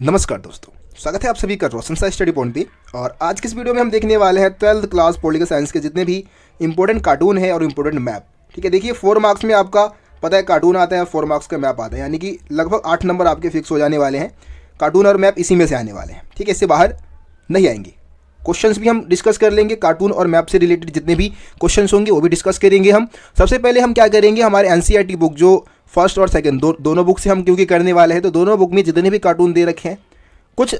नमस्कार दोस्तों, स्वागत है आप सभी का रोशन सा स्टडी पॉइंट पे। और आज की इस वीडियो में हम देखने वाले हैं 12th क्लास पॉलिटिकल साइंस के जितने भी इंपॉर्टेंट कार्टून है और इंपॉर्टेंट मैप। ठीक है, देखिए 4 मार्क्स में आपका पता है कार्टून आता है और 4 मार्क्स का मैप आता है, यानी कि लगभग 8 नंबर आपके फिक्स हो जाने वाले हैं। कार्टून और मैप इसी में से आने वाले हैं। ठीक है, इससे बाहर नहीं आएंगे। क्वेश्चंस भी हम डिस्कस कर लेंगे, कार्टून और मैप से रिलेटेड जितने भी क्वेश्चंस होंगे वो भी डिस्कस करेंगे हम। सबसे पहले हम क्या करेंगे, हमारे एनसीईआरटी बुक जो फर्स्ट और सेकंड दोनों बुक से हम क्योंकि करने वाले हैं, तो दोनों बुक में जितने भी कार्टून दे रखे हैं, कुछ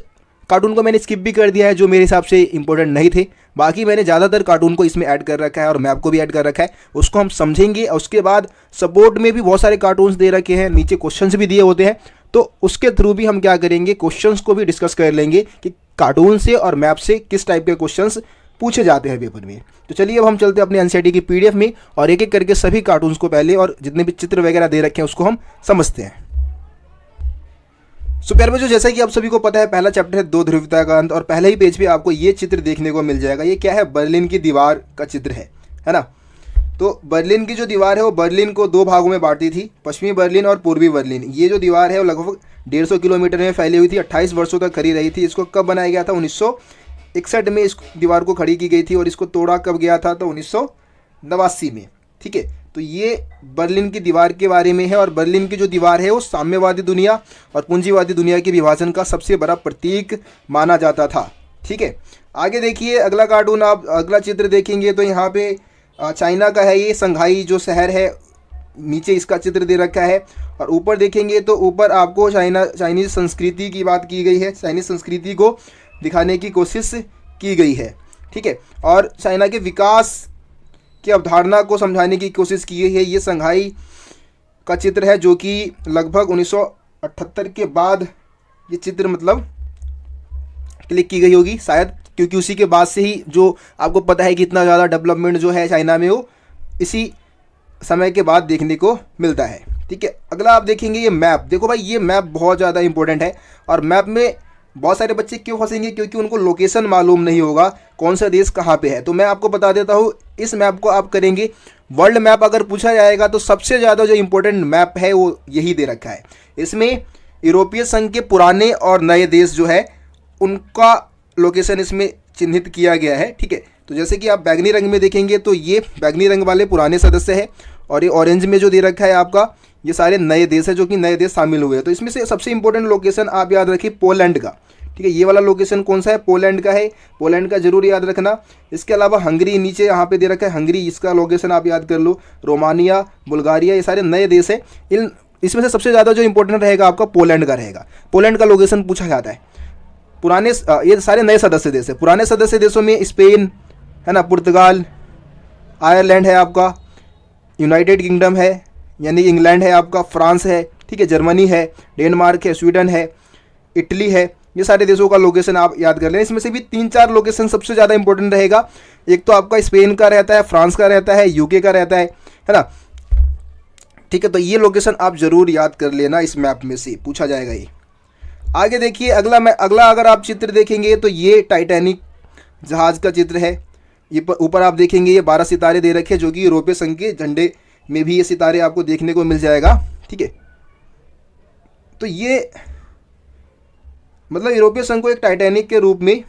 कार्टून को मैंने स्किप भी कर दिया है जो मेरे हिसाब से इंपॉर्टेंट नहीं थे। बाकी मैंने ज़्यादातर कार्टून को इसमें ऐड कर रखा है और मैप को भी ऐड कर रखा है, उसको हम समझेंगे। और उसके बाद सपोर्ट में भी बहुत सारे कार्टून्स दे रखे हैं, नीचे क्वेश्चंस भी दिए होते हैं, तो उसके थ्रू भी हम क्या करेंगे, क्वेश्चंस को भी डिस्कस कर लेंगे कि कार्टून से और मैप से किस टाइप के क्वेश्चंस पूछे जाते हैं पेपर में। तो चलिए अब हम चलते हैं अपने एनसीईआरटी की पीडीएफ में और एक एक करके सभी कार्टून्स को पहले और जितने भी चित्र वगैरह दे रखे हैं उसको हम समझते हैं। सो प्यारे बच्चों, जैसा कि आप सभी को पता है, पहला चैप्टर है दो ध्रुवीयता का अंत और पहले ही पेज पे आपको ये चित्र देखने को मिल जाएगा। ये क्या है, बर्लिन की दीवार का चित्र है ना। तो बर्लिन की जो दीवार है वो बर्लिन को 2 भागों में बांटती थी, पश्चिमी बर्लिन और पूर्वी बर्लिन। ये जो दीवार है वो लगभग 150 किलोमीटर में फैली हुई थी, 28 वर्षों तक खड़ी रही थी। इसको कब बनाया गया था, 1961 में इस दीवार को खड़ी की गई थी और इसको तोड़ा कब गया था, तो 1989 में। ठीक है, तो ये बर्लिन की दीवार के बारे में है। और बर्लिन की जो दीवार है वो साम्यवादी दुनिया और पूंजीवादी दुनिया के विभाजन का सबसे बड़ा प्रतीक माना जाता था। ठीक है, आगे देखिए अगला कार्टून, आप अगला चित्र देखेंगे तो यहाँ पे चाइना का है, ये संघाई जो शहर है, नीचे इसका चित्र दे रखा है। और ऊपर देखेंगे तो ऊपर आपको चाइनीज़ संस्कृति की बात की गई है, चाइनीज़ संस्कृति को दिखाने की कोशिश की गई है। ठीक है, और चाइना के विकास की अवधारणा को समझाने की कोशिश की गई है। ये संघाई का चित्र है जो कि लगभग 1978 के बाद ये चित्र मतलब क्लिक की गई होगी शायद, क्योंकि उसी के बाद से ही जो आपको पता है कि इतना ज़्यादा डेवलपमेंट जो है चाइना में वो इसी समय के बाद देखने को मिलता है। ठीक है, अगला आप देखेंगे ये मैप। देखो भाई, ये मैप बहुत ज़्यादा इंपॉर्टेंट है और मैप में बहुत सारे बच्चे क्यों फंसेंगे, क्योंकि उनको लोकेशन मालूम नहीं होगा कौन सा देश कहाँ पे है। तो मैं आपको बता देता हूँ, इस मैप को आप करेंगे वर्ल्ड मैप अगर पूछा जाएगा तो सबसे ज़्यादा जो इंपॉर्टेंट मैप है वो यही दे रखा है। इसमें यूरोपीय संघ के पुराने और नए देश जो है उनका लोकेशन इसमें चिन्हित किया गया है। ठीक है, तो जैसे कि आप बैगनी रंग में देखेंगे तो ये बैगनी रंग वाले पुराने सदस्य है और ये ऑरेंज में जो दे रखा है आपका, ये सारे नए देश है जो कि नए देश शामिल हुए हैं। तो इसमें से सबसे इंपॉर्टेंट लोकेशन आप याद रखिए पोलैंड का। ठीक है, ये वाला लोकेशन कौन सा है, पोलैंड का है, पोलैंड का जरूर याद रखना। इसके अलावा हंगरी नीचे यहाँ पे दे रखा है, हंगरी, इसका लोकेशन आप याद कर लो। रोमानिया, बुल्गारिया, ये सारे नए देश है। इसमें से सबसे ज़्यादा जो इंपॉर्टेंट रहेगा आपका पोलैंड का रहेगा। पोलैंड का लोकेशन पूछा जाता है। पुराने ये सारे नए सदस्य देश है। पुराने सदस्य देशों में स्पेन है ना, पुर्तगाल, आयरलैंड है आपका, यूनाइटेड किंगडम है यानी इंग्लैंड है आपका, फ्रांस है, ठीक है, जर्मनी है, डेनमार्क है, स्वीडन है, इटली है। ये सारे देशों का लोकेशन आप याद कर लें। इसमें से भी 3-4 लोकेशन सबसे ज़्यादा इंपॉर्टेंट रहेगा। एक तो आपका स्पेन का रहता है, फ्रांस का रहता है, यूके का रहता है ना। ठीक है, तो ये लोकेशन आप जरूर याद कर लेना, इस मैप में से पूछा जाएगा ये। आगे देखिए अगला अगर आप चित्र देखेंगे तो ये टाइटैनिक जहाज़ का चित्र है। ये ऊपर आप देखेंगे ये 12 सितारे दे रखे हैं जो कि यूरोपीय संघ के झंडे में भी ये सितारे आपको देखने को मिल जाएगा। ठीक है, तो ये मतलब यूरोपीय संघ को एक टाइटैनिक के रूप में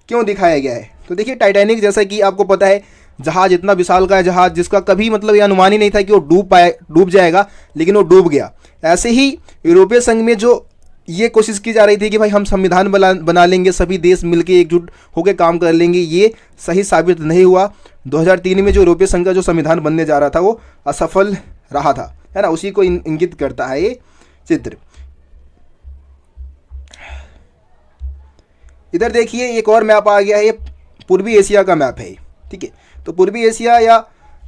क्यों दिखाया गया है। तो देखिए टाइटैनिक, जैसा कि आपको पता है, जहाज़ इतना विशाल का है, जहाज़ जिसका कभी मतलब ये अनुमान ही नहीं था कि वो डूब जाएगा, लेकिन वो डूब गया। ऐसे ही यूरोपीय संघ में जो ये कोशिश की जा रही थी कि भाई हम संविधान बना लेंगे, सभी देश मिलके एकजुट होकर काम कर लेंगे, ये सही साबित नहीं हुआ। 2003 में जो यूरोपीय संघ का जो संविधान बनने जा रहा था वो असफल रहा था, है ना। उसी को इंगित करता है ये चित्र। इधर देखिए एक और मैप आ गया है, ये पूर्वी एशिया का मैप है। ठीक है, तो पूर्वी एशिया या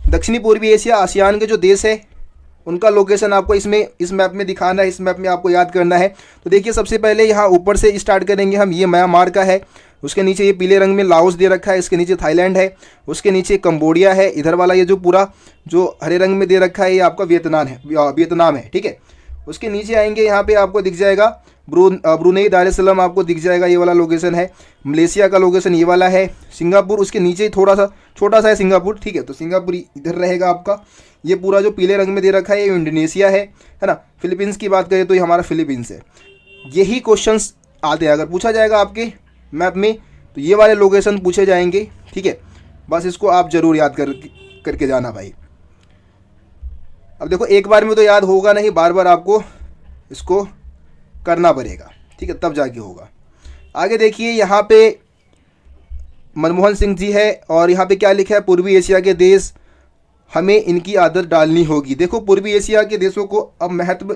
दक्षिणी पूर्वी एशिया, आसियान के जो देश है उनका लोकेशन आपको इस मैप में दिखाना है, इस मैप में आपको याद करना है। तो देखिए सबसे पहले यहाँ ऊपर से स्टार्ट करेंगे हम। ये म्यांमार का है, उसके नीचे ये पीले रंग में लाओस दे रखा है, इसके नीचे थाईलैंड है, उसके नीचे कंबोडिया है, इधर वाला ये जो पूरा जो हरे रंग में दे रखा है ये आपका वियतनाम है। ठीक है, उसके नीचे आएंगे, यहाँ पे आपको दिख जाएगा ब्रुनेई दारुसलाम आपको दिख जाएगा, ये वाला लोकेशन है। मलेशिया का लोकेशन ये वाला है। सिंगापुर उसके नीचे ही थोड़ा सा छोटा सा है सिंगापुर। ठीक है, तो सिंगापुर इधर रहेगा आपका। ये पूरा जो पीले रंग में दे रखा है ये इंडोनेशिया है ना। फिलीपींस की बात करें तो ये हमारा फिलीपींस है। यही क्वेश्चंस आते हैं। अगर पूछा जाएगा आपके मैप में तो ये वाले लोकेशन पूछे जाएंगे, ठीक है। बस इसको आप ज़रूर याद करके जाना भाई। अब देखो एक बार में तो याद होगा नहीं, बार बार आपको इसको करना पड़ेगा, ठीक है, तब जाके होगा। आगे देखिए यहाँ पे मनमोहन सिंह जी है और यहाँ पे क्या लिखा है, पूर्वी एशिया के देश हमें इनकी आदत डालनी होगी। देखो पूर्वी एशिया के देशों को अब महत्व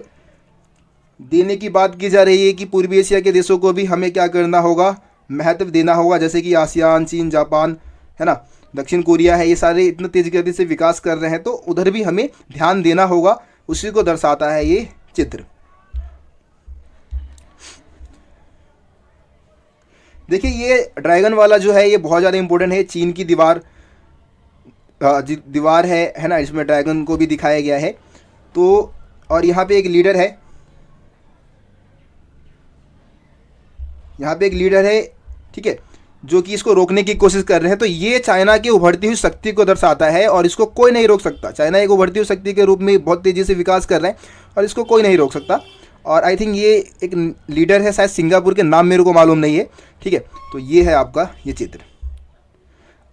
देने की बात की जा रही है कि पूर्वी एशिया के देशों को भी हमें क्या करना होगा, महत्व देना होगा। जैसे कि आसियान, चीन, जापान है ना, दक्षिण कोरिया है, ये सारे इतने तेज गति से विकास कर रहे हैं, तो उधर भी हमें ध्यान देना होगा। उसी को दर्शाता है ये चित्र। देखिए ये ड्रैगन वाला जो है ये बहुत ज़्यादा इंपॉर्टेंट है। चीन की दीवार है ना, इसमें ड्रैगन को भी दिखाया गया है। तो और यहाँ पे एक लीडर है, यहाँ पे एक लीडर है, ठीक है, जो कि इसको रोकने की कोशिश कर रहे हैं। तो ये चाइना की उभरती हुई शक्ति को दर्शाता है और इसको कोई नहीं रोक सकता। चाइना एक उभरती हुई शक्ति के रूप में बहुत तेज़ी से विकास कर रहे हैं और इसको कोई नहीं रोक सकता। और आई थिंक ये एक लीडर है, शायद सिंगापुर के, नाम मेरे को मालूम नहीं है, ठीक है। तो ये है आपका ये चित्र।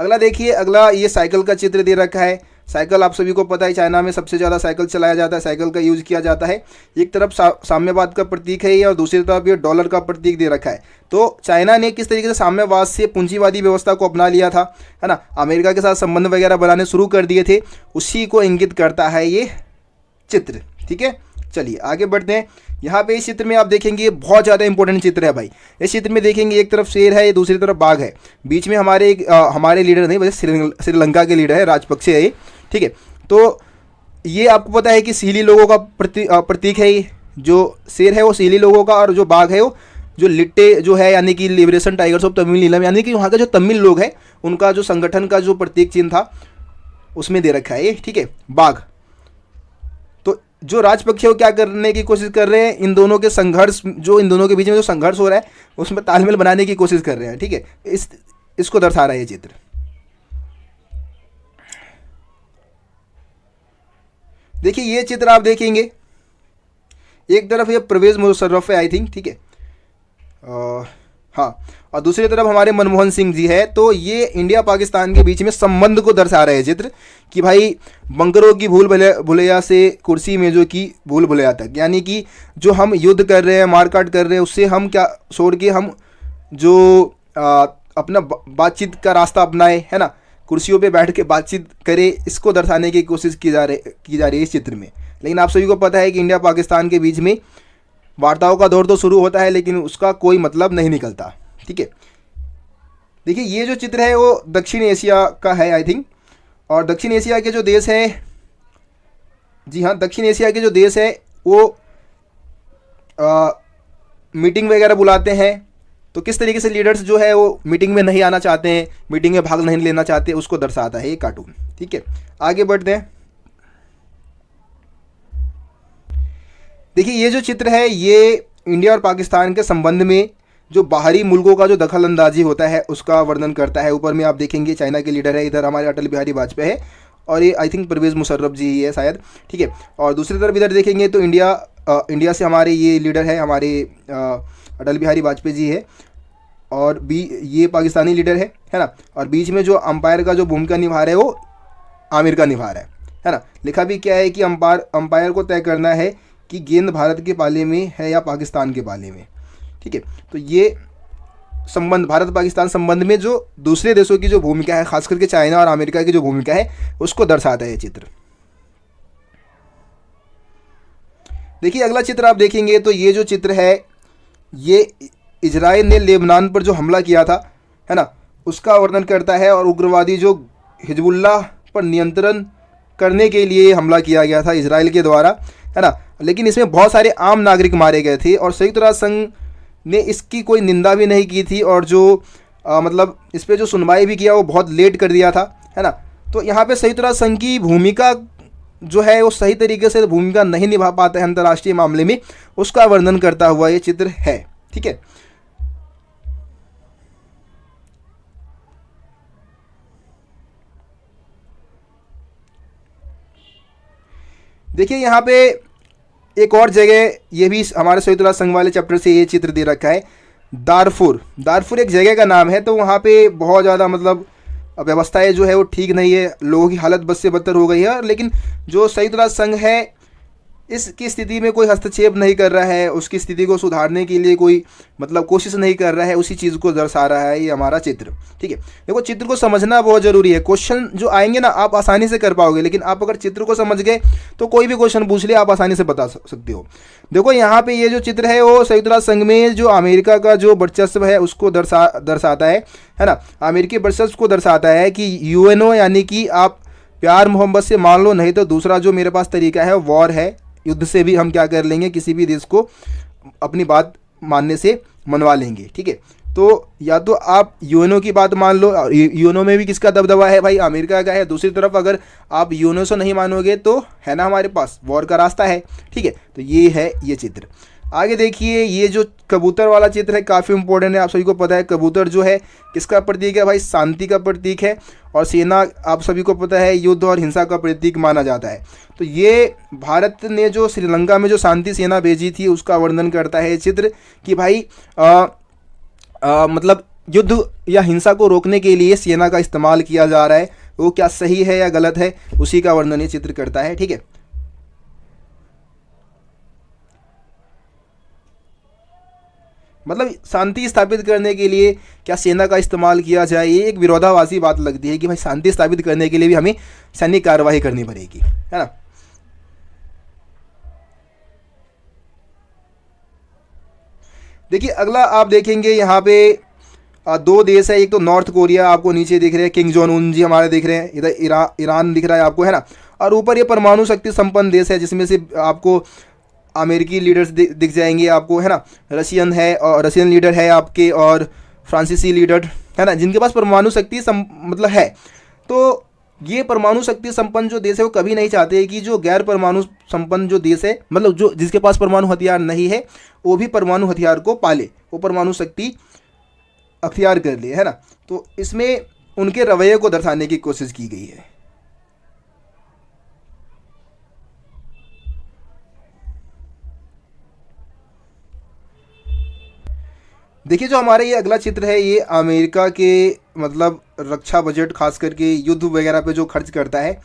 अगला देखिए, अगला ये साइकिल का चित्र दे रखा है। साइकिल आप सभी को पता है चाइना में सबसे ज़्यादा साइकिल चलाया जाता है, साइकिल का यूज़ किया जाता है। एक तरफ साम्यवाद का प्रतीक है ये और दूसरी तरफ ये डॉलर का प्रतीक दे रखा है। तो चाइना ने किस तरीके से साम्यवाद से पूंजीवादी व्यवस्था को अपना लिया था, है ना, अमेरिका के साथ संबंध वगैरह बनाने शुरू कर दिए थे, उसी को इंगित करता है ये चित्र, ठीक है। चलिए आगे बढ़ते हैं। यहाँ पे इस चित्र में आप देखेंगे बहुत ज़्यादा इंपॉर्टेंट चित्र है भाई। इस चित्र में देखेंगे एक तरफ शेर है, दूसरी तरफ बाघ है, बीच में हमारे लीडर नहीं, वैसे श्रीलंका के लीडर है, राजपक्षे है ये, ठीक है। तो ये आपको पता है कि सीली लोगों का प्रतीक है। ये जो शेर है वो सीली लोगों का और जो बाघ है वो जो लिट्टे जो है, यानी कि लिबरेशन टाइगर्स ऑफ तमिल नीलम, यानी कि वहाँ का जो तमिल लोग हैं उनका जो संगठन का जो प्रतीक चिन्ह था उसमें दे रखा है ये, ठीक है, बाघ। तो जो राजपक्षे वो क्या करने की कोशिश कर रहे हैं, इन दोनों के संघर्ष, जो इन दोनों के बीच में जो संघर्ष हो रहा है उसमें तालमेल बनाने की कोशिश कर रहे हैं, ठीक है। इसको दर्शा रहा है ये चित्र। देखिए ये चित्र आप देखेंगे, एक तरफ ये परवेज मुशर्रफ है आई थिंक, ठीक है, हाँ, और दूसरी तरफ हमारे मनमोहन सिंह जी है। तो ये इंडिया पाकिस्तान के बीच में संबंध को दर्शा रहे हैं चित्र कि भाई बंकरों की भूल भुलैया से कुर्सी मेजों की भूल भुलैया तक, यानी कि जो हम युद्ध कर रहे हैं, मारकाट कर रहे हैं, उससे हम क्या छोड़ के हम जो अपना बातचीत का रास्ता अपनाए, है ना, कुर्सियों पे बैठ के बातचीत करें, इसको दर्शाने की कोशिश की जा रही है इस चित्र में। लेकिन आप सभी को पता है कि इंडिया पाकिस्तान के बीच में वार्ताओं का दौर तो शुरू होता है लेकिन उसका कोई मतलब नहीं निकलता, ठीक है। देखिए ये जो चित्र है वो दक्षिण एशिया का है आई थिंक, और दक्षिण एशिया के जो देश हैं, जी हाँ, दक्षिण एशिया के जो देश है वो मीटिंग वगैरह बुलाते हैं। तो किस तरीके से लीडर्स जो है वो मीटिंग में नहीं आना चाहते हैं, मीटिंग में भाग नहीं लेना चाहते, उसको दर्शाता है ये कार्टून, ठीक है। आगे बढ़ते हैं। देखिए ये जो चित्र है ये इंडिया और पाकिस्तान के संबंध में जो बाहरी मुल्कों का जो दखल अंदाजी होता है उसका वर्णन करता है। ऊपर में आप देखेंगे चाइना के लीडर है, इधर हमारे अटल बिहारी वाजपेयी है और ये आई थिंक परवेज मुशर्रफ जी ही है शायद, ठीक है। और दूसरी तरफ इधर देखेंगे तो इंडिया से हमारे ये लीडर है, हमारे अटल बिहारी वाजपेयी जी है, और ये पाकिस्तानी लीडर है ना। और बीच में जो अंपायर का जो भूमिका निभा रहा है वो आमिर का निभा रहा है ना। लिखा भी क्या है कि अंपायर को तय करना है कि गेंद भारत के पाले में है या पाकिस्तान के पाले में, ठीक है। तो ये संबंध, भारत पाकिस्तान संबंध में जो दूसरे देशों की जो भूमिका है, खास करके चाइना और अमेरिका की जो भूमिका है, उसको दर्शाता है ये चित्र। देखिए अगला चित्र आप देखेंगे तो ये जो चित्र है ये इजराइल ने लेबनान पर जो हमला किया था, है ना, उसका वर्णन करता है। और उग्रवादी जो हिजबुल्लाह पर नियंत्रण करने के लिए हमला किया गया था इजराइल के द्वारा, है ना। लेकिन इसमें बहुत सारे आम नागरिक मारे गए थे और संयुक्त राष्ट्र संघ ने इसकी कोई निंदा भी नहीं की थी, और जो मतलब इस पर जो सुनवाई भी किया वो बहुत लेट कर दिया था, है ना। तो यहाँ पे संयुक्त राष्ट्र संघ की भूमिका जो है वो सही तरीके से भूमिका नहीं निभा पाते हैं अंतर्राष्ट्रीय मामले में, उसका वर्णन करता हुआ ये चित्र है, ठीक है। देखिए यहाँ पे एक और जगह, ये भी हमारे संयुक्त राष्ट्र संघ वाले चैप्टर से ये चित्र दे रखा है, दारफुर, दारफुर एक जगह का नाम है। तो वहाँ पे बहुत ज़्यादा मतलब व्यवस्थाएं जो है वो ठीक नहीं है, लोगों की हालत बद से बदतर हो गई है। लेकिन जो संयुक्त राष्ट्र संघ है इसकी स्थिति में कोई हस्तक्षेप नहीं कर रहा है, उसकी स्थिति को सुधारने के लिए कोई मतलब कोशिश नहीं कर रहा है, उसी चीज़ को दर्शा रहा है ये हमारा चित्र। ठीक है, देखो चित्र को समझना बहुत ज़रूरी है। क्वेश्चन जो आएंगे ना आप आसानी से कर पाओगे, लेकिन आप अगर चित्र को समझ गए तो कोई भी क्वेश्चन पूछ ले आप आसानी से बता सकते हो। देखो यहाँ पे ये जो चित्र है वो संयुक्त राष्ट्र संघ में जो अमेरिका का जो वर्चस्व है उसको दर्शाता है ना। अमेरिकी वर्चस्व को दर्शाता है कि यूएनओ यानी कि आप प्यार मोहब्बत से मान लो, नहीं तो दूसरा जो मेरे पास तरीका है वॉर है, युद्ध से भी हम क्या कर लेंगे, किसी भी देश को अपनी बात मानने से मनवा लेंगे। ठीक है, तो या तो आप यूएनओ की बात मान लो, यूएनओ में भी किसका दबदबा है भाई, अमेरिका का है। दूसरी तरफ अगर आप यूएनओ से नहीं मानोगे तो है ना हमारे पास वॉर का रास्ता है। ठीक है, तो ये है ये चित्र। आगे देखिए ये जो कबूतर वाला चित्र है काफ़ी इंपॉर्टेंट है, आप सभी को पता है कबूतर जो है किसका प्रतीक है भाई, शांति का प्रतीक है। और सेना आप सभी को पता है युद्ध और हिंसा का प्रतीक माना जाता है। तो ये भारत ने जो श्रीलंका में जो शांति सेना भेजी थी उसका वर्णन करता है ये चित्र कि भाई मतलब युद्ध या हिंसा को रोकने के लिए सेना का इस्तेमाल किया जा रहा है, वो क्या सही है या गलत है, उसी का वर्णन ये चित्र करता है। ठीक है, मतलब शांति स्थापित करने के लिए क्या सेना का इस्तेमाल किया जाए, ये एक विरोधाभासी बात लगती है कि भाई शांति स्थापित करने के लिए भी हमें सैनिक कार्रवाई करनी पड़ेगी, है ना। देखिए अगला आप देखेंगे यहाँ पे दो देश है, एक तो नॉर्थ कोरिया आपको नीचे दिख रहे हैं, किंग जोन उन जी हमारे दिख रहे हैं, इधर ईरान दिख रहा है आपको, है ना। और ऊपर ये परमाणु शक्ति संपन्न देश है जिसमें से आपको अमेरिकी लीडर्स दिख जाएंगे आपको, है ना। रशियन है और रशियन लीडर है आपके, और फ्रांसीसी लीडर है ना, जिनके पास परमाणु शक्ति मतलब है। तो ये परमाणु शक्ति संपन्न जो देश है वो कभी नहीं चाहते कि जो गैर परमाणु संपन्न जो देश है, मतलब जो जिसके पास परमाणु हथियार नहीं है वो भी परमाणु हथियार को पाले, वो परमाणु शक्ति अख्तियार कर ले, है ना। तो इसमें उनके रवैये को दर्शाने की कोशिश की गई है। देखिए जो हमारा ये अगला चित्र है ये अमेरिका के मतलब रक्षा बजट खास करके युद्ध वगैरह पे जो खर्च करता है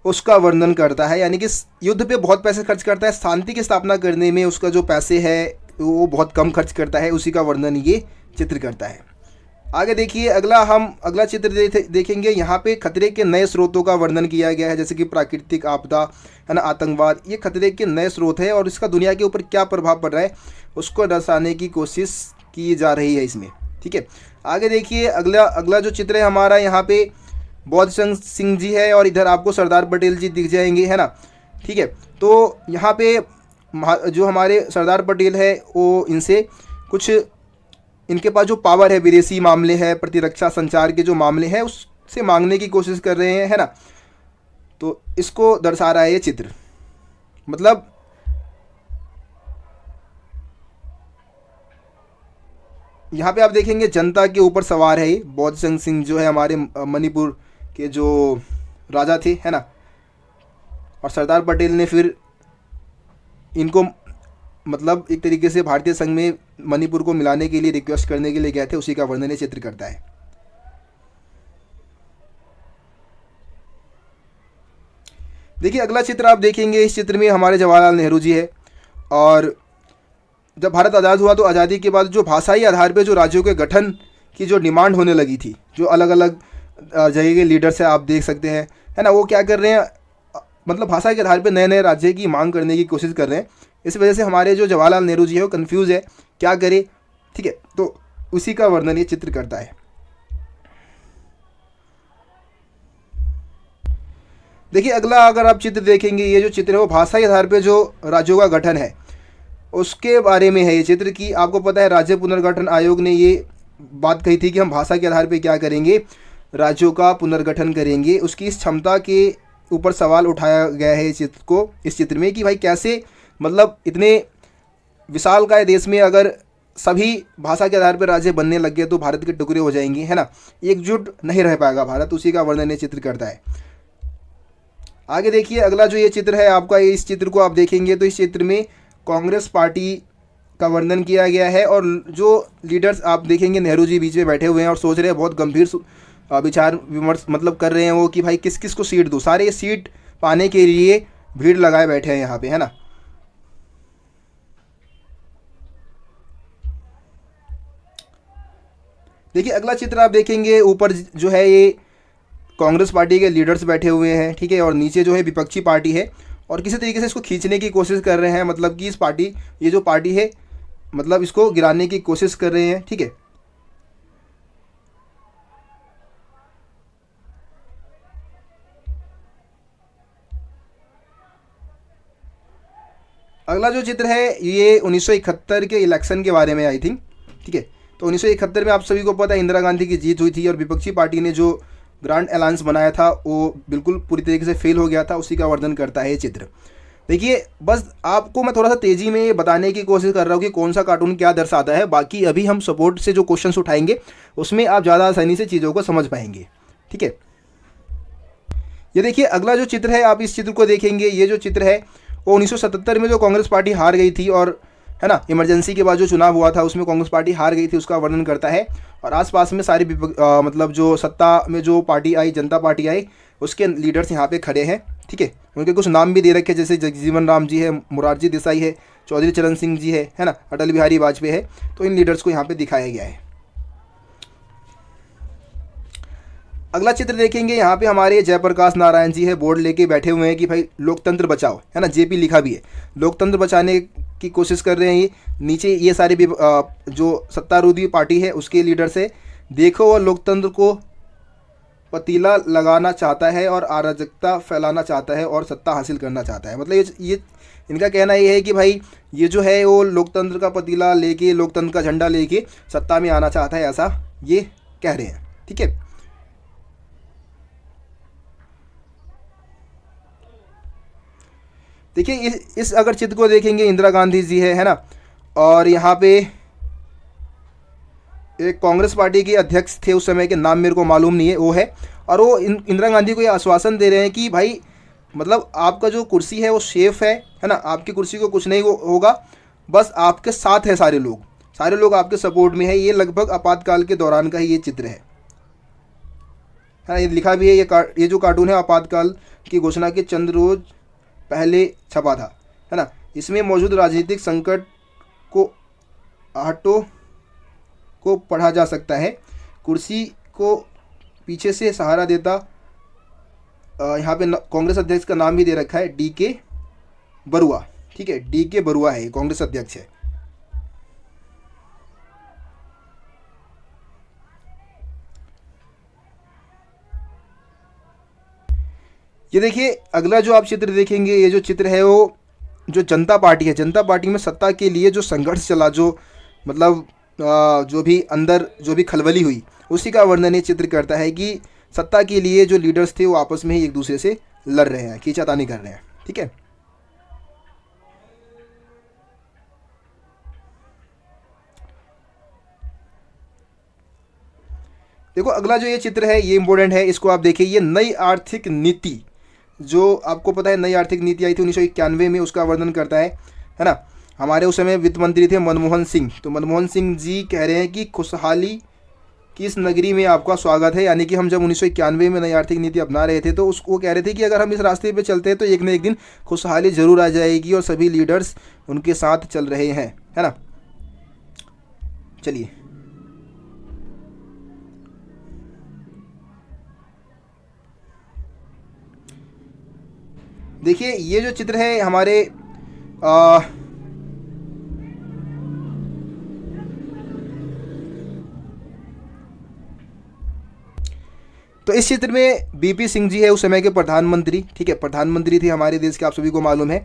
उसका वर्णन करता है, यानी कि युद्ध पे बहुत पैसे खर्च करता है, शांति की स्थापना करने में उसका जो पैसे है वो बहुत कम खर्च करता है, उसी का वर्णन ये चित्र करता है। आगे देखिए अगला चित्र देखेंगे, यहाँ पे खतरे के नए स्रोतों का वर्णन किया गया है, जैसे कि प्राकृतिक आपदा, है ना, आतंकवाद, ये खतरे के नए स्रोत है और इसका दुनिया के ऊपर क्या प्रभाव पड़ रहा है उसको दर्शाने की कोशिश की जा रही है इसमें। ठीक है, आगे देखिए अगला जो चित्र है हमारा, यहाँ पे बौद्ध सिंह जी है और इधर आपको सरदार पटेल जी दिख जाएंगे, है ना। ठीक है, तो यहाँ पे जो हमारे सरदार पटेल है वो इनसे कुछ इनके पास जो पावर है, विदेशी मामले है, प्रतिरक्षा संचार के जो मामले हैं उससे मांगने की कोशिश कर रहे हैं, है ना। तो इसको दर्शा रहा है ये चित्र। मतलब यहाँ पे आप देखेंगे जनता के ऊपर सवार है ये बौद्ध सिंह जो है हमारे मणिपुर के जो राजा थे, है ना। और सरदार पटेल ने फिर इनको मतलब एक तरीके से भारतीय संघ में मणिपुर को मिलाने के लिए रिक्वेस्ट करने के लिए गए थे, उसी का वर्णन ये चित्र करता है। देखिए अगला चित्र आप देखेंगे, इस चित्र में हमारे जवाहरलाल नेहरू जी है। और जब भारत आज़ाद हुआ तो आज़ादी के बाद जो भाषाई आधार पे जो राज्यों के गठन की जो डिमांड होने लगी थी, जो अलग अलग जगह के लीडर्स हैं आप देख सकते हैं, है ना, वो क्या कर रहे हैं, मतलब भाषा के आधार पे नए नए राज्य की मांग करने की कोशिश कर रहे हैं। इस वजह से हमारे जो जवाहरलाल नेहरू जी है वो कन्फ्यूज़ है क्या करे। ठीक है, तो उसी का वर्णन ये चित्र करता है। देखिए अगला अगर आप चित्र देखेंगे, ये जो चित्र है वो भाषा के आधार पे जो राज्यों का गठन है उसके बारे में है ये चित्र। की आपको पता है राज्य पुनर्गठन आयोग ने ये बात कही थी कि हम भाषा के आधार पे क्या करेंगे, राज्यों का पुनर्गठन करेंगे। उसकी इस क्षमता के ऊपर सवाल उठाया गया है इस चित्र में कि भाई कैसे, मतलब इतने विशालकाय देश में अगर सभी भाषा के आधार पर राज्य बनने लग गए तो भारत के टुकड़े हो जाएंगे, है ना, एकजुट नहीं रह पाएगा भारत, उसी का वर्णन ये चित्र करता है। आगे देखिए अगला जो ये चित्र है आपका, इस चित्र को आप देखेंगे तो इस चित्र में कांग्रेस पार्टी का वर्णन किया गया है। और जो लीडर्स आप देखेंगे, नेहरू जी बीच में बैठे हुए हैं और सोच रहे हैं, बहुत गंभीर विचार विमर्श मतलब कर रहे हैं वो कि भाई किस किस को सीट दूँ। सारे सीट पाने के लिए भीड़ लगाए बैठे हैं यहाँ पे, है ना। देखिए अगला चित्र आप देखेंगे, ऊपर जो है ये कांग्रेस पार्टी के लीडर्स बैठे हुए हैं, ठीक है, और नीचे जो है विपक्षी पार्टी है और किसी तरीके से इसको खींचने की कोशिश कर रहे हैं, मतलब कि इस पार्टी, ये जो पार्टी है मतलब इसको गिराने की कोशिश कर रहे हैं, ठीक है। अगला जो चित्र है ये 1971 के इलेक्शन के बारे में आई थिंक, ठीक है। तो 1971 में आप सभी को पता है इंदिरा गांधी की जीत हुई थी और विपक्षी पार्टी ने जो ग्रांड अलायंस बनाया था वो बिल्कुल पूरी तरीके से फेल हो गया था, उसी का वर्णन करता है ये चित्र। देखिए बस आपको मैं थोड़ा सा तेज़ी में ये बताने की कोशिश कर रहा हूँ कि कौन सा कार्टून क्या दर्शाता है, बाकी अभी हम सपोर्ट से जो क्वेश्चंस उठाएंगे उसमें आप ज़्यादा आसानी से चीज़ों को समझ पाएंगे, ठीक है। ये देखिए अगला जो चित्र है, आप इस चित्र को देखेंगे, ये जो चित्र है वो 1977 में जो कांग्रेस पार्टी हार गई थी और है ना, इमरजेंसी के बाद जो चुनाव हुआ था उसमें कांग्रेस पार्टी हार गई थी, उसका वर्णन करता है। और आसपास में सारी मतलब जो सत्ता में जो पार्टी आई, जनता पार्टी आई, उसके लीडर्स यहाँ पे खड़े हैं, ठीक है। उनके कुछ नाम भी दे रखे हैं, जैसे जगजीवन राम जी है, मोरारजी देसाई है, चौधरी चरण सिंह जी है ना, अटल बिहारी वाजपेयी है। तो इन लीडर्स को यहाँ पे दिखाया गया है। अगला चित्र देखेंगे, यहाँ पे हमारे जयप्रकाश नारायण जी है, बोर्ड लेके बैठे हुए हैं कि भाई लोकतंत्र बचाओ, है ना, जेपी लिखा भी है, लोकतंत्र बचाने की कोशिश कर रहे हैं ये। नीचे ये सारे भी जो सत्तारूढ़ी पार्टी है उसके लीडर्स है। देखो वो लोकतंत्र को पतीला लगाना चाहता है और अराजकता फैलाना चाहता है और सत्ता हासिल करना चाहता है। मतलब ये इनका कहना ये है कि भाई ये जो है वो लोकतंत्र का पतीला लेके, लोकतंत्र का झंडा लेके सत्ता में आना चाहता है, ऐसा ये कह रहे हैं, ठीक है। देखिए इस अगर चित्र को देखेंगे, इंदिरा गांधी जी है ना, और यहाँ पे एक कांग्रेस पार्टी के अध्यक्ष थे उस समय के, नाम मेरे को मालूम नहीं है, वो है। और वो इंदिरा गांधी को ये आश्वासन दे रहे हैं कि भाई मतलब आपका जो कुर्सी है वो सेफ है ना, आपकी कुर्सी को कुछ नहीं होगा, बस आपके साथ है सारे लोग आपके सपोर्ट में है। ये लगभग आपातकाल के दौरान का ही ये चित्र है ना, ये लिखा भी है, ये जो कार्टून है आपातकाल की घोषणा के चंद रोज पहले छपा था, है ना। इसमें मौजूद राजनीतिक संकट को आटो को पढ़ा जा सकता है। कुर्सी को पीछे से सहारा देता, यहाँ पे कांग्रेस अध्यक्ष का नाम भी दे रखा है, DK बरुआ, ठीक है, DK बरुआ है, कांग्रेस अध्यक्ष है। ये देखिए अगला जो आप चित्र देखेंगे, ये जो चित्र है वो जो जनता पार्टी है, जनता पार्टी में सत्ता के लिए जो संघर्ष चला, जो मतलब जो भी अंदर जो भी खलबली हुई, उसी का वर्णन ये चित्र करता है कि सत्ता के लिए जो लीडर्स थे वो आपस में ही एक दूसरे से लड़ रहे हैं, खींचातानी कर रहे हैं, ठीक है। देखो अगला जो ये चित्र है ये इंपॉर्टेंट है, इसको आप देखिए। ये नई आर्थिक नीति, जो आपको पता है नई आर्थिक नीति आई थी 1991 में, उसका वर्णन करता है ना। हमारे उस समय वित्त मंत्री थे मनमोहन सिंह, तो मनमोहन सिंह जी कह रहे हैं कि खुशहाली की इस नगरी में आपका स्वागत है। यानी कि हम जब 1991 में नई आर्थिक नीति अपना रहे थे तो उसको कह रहे थे कि अगर हम इस रास्ते पे चलते हैं तो एक न एक दिन खुशहाली ज़रूर आ जाएगी, और सभी लीडर्स उनके साथ चल रहे हैं, है ना। चलिए देखिए ये जो चित्र है हमारे तो इस चित्र में BP सिंह जी है, उस समय के प्रधानमंत्री, ठीक है, प्रधानमंत्री थे हमारे देश के, आप सभी को मालूम है।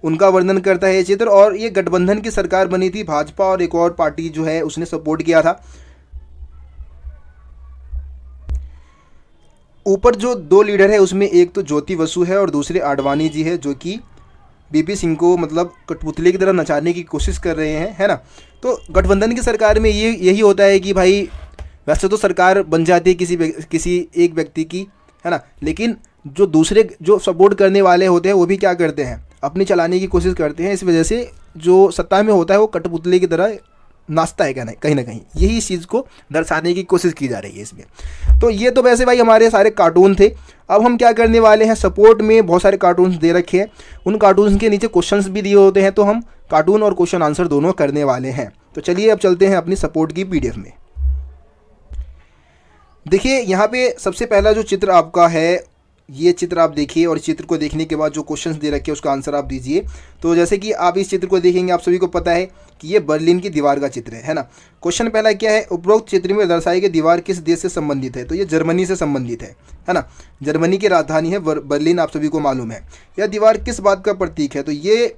उनका वर्णन करता है ये चित्र। और ये गठबंधन की सरकार बनी थी, भाजपा और एक और पार्टी जो है उसने सपोर्ट किया था। ऊपर जो दो लीडर है उसमें एक तो ज्योति बसु है और दूसरे आडवाणी जी है, जो कि BP सिंह को मतलब कठपुतली की तरह नचाने की कोशिश कर रहे हैं, है ना। तो गठबंधन की सरकार में यही होता है कि भाई वैसे तो सरकार बन जाती है किसी एक व्यक्ति की, है ना, लेकिन जो दूसरे जो सपोर्ट करने वाले होते हैं वो भी क्या करते हैं, अपनी चलाने की कोशिश करते हैं। इस वजह से जो सत्ता में होता है वो कठपुतली की तरह नाचता है, क्या नहीं, कहीं ना कहीं यही इस चीज़ को दर्शाने की कोशिश की जा रही है इसमें। तो ये तो वैसे भाई हमारे सारे कार्टून थे। अब हम क्या करने वाले हैं, सपोर्ट में बहुत सारे कार्टून्स दे रखे हैं, उन कार्टून्स के नीचे क्वेश्चंस भी दिए होते हैं, तो हम कार्टून और क्वेश्चन आंसर दोनों करने वाले हैं। तो चलिए अब चलते हैं अपनी सपोर्ट की पीडीएफ में। देखिए यहाँ पे सबसे पहला जो चित्र आपका है, ये चित्र आप देखिए और इस चित्र को देखने के बाद जो क्वेश्चंस दे रखे हैं उसका आंसर आप दीजिए। तो जैसे कि आप इस चित्र को देखेंगे, आप सभी को पता है कि ये बर्लिन की दीवार का चित्र है ना। क्वेश्चन पहला क्या है, उपरोक्त चित्र में दर्शाई गई दीवार किस देश से संबंधित है? तो ये जर्मनी से संबंधित है ना। जर्मनी की राजधानी है बर्लिन, आप सभी को मालूम है। यह दीवार किस बात का प्रतीक है? तो ये